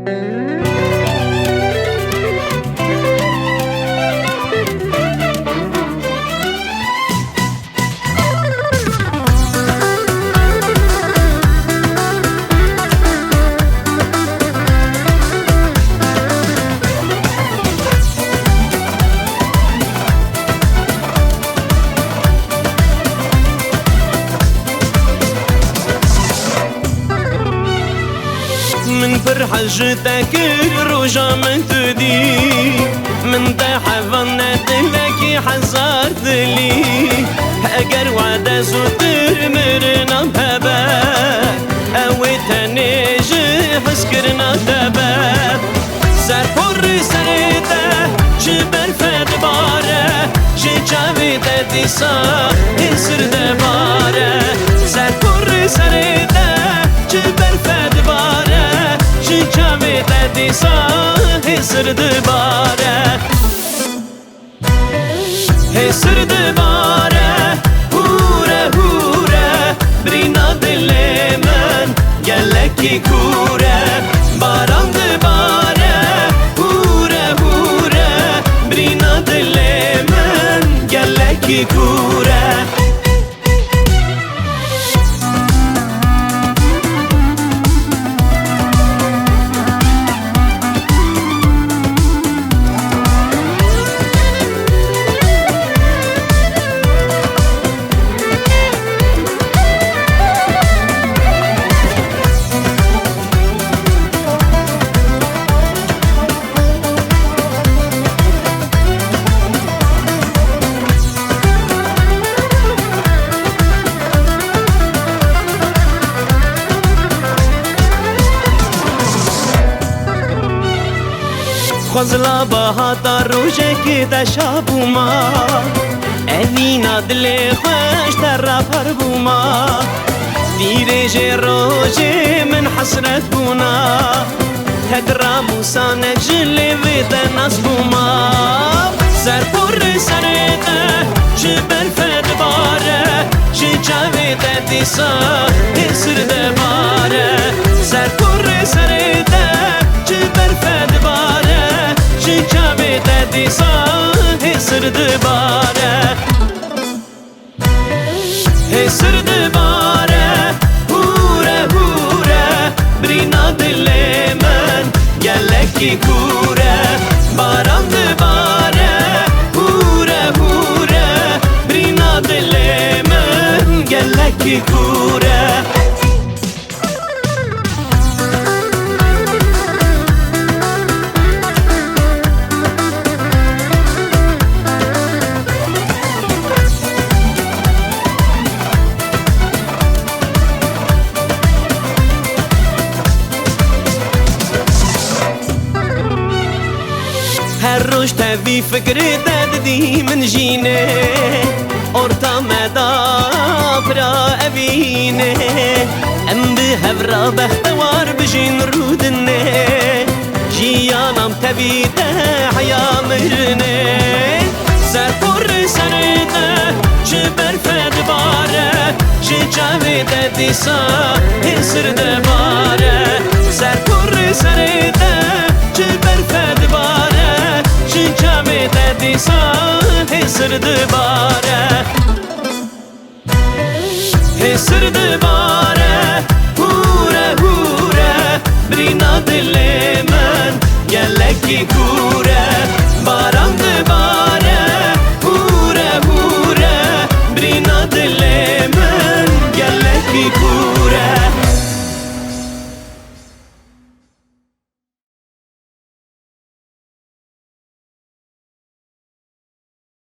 من فرحة جتك الرجا من تدي من تحفظنت لك حزرت لي اگر وعده زوتر مرنا بهبك اويت نيجي حسكرنا تبك سر پر سرته جبر فد باره جاوی دیسا اسر دباره سر پر سرته جبر فد باره جاوی دیسا اسر دباره اسر دباره هوره هوره برینا دل من گلکی کوره باران دباره هوره هوره برینا دل من گلکی کوره خزلا بهاتا روزه که دشا بوما اوینا دل خوش تر پر بوما دیرج روزه من حسرت بونا تدرا موسانک جلی وید ناس بوما سر پر سرته جبر فد باره جاوید دیسا اسر دباره سر پر سرته جبر فد باره جاوی دیسا اسر دباره اسر دباره هوره هوره برینا دل من گلکی کوره باران دباره هوره هوره برینا دل من گلکی کوره هر روش تبی فکر دادی من جینه ارتا مدا برا اوینه ام به هفرا بختوار بجین رودنه جیانم تبی حیا مرنه سر پر سرته جبر فد باره جاوی دیسا اسر دباره سر پر سرته جبر فد باره جاوی دیسا اسر دباره اسر دباره هوره هوره برینا دل من گلکی کوره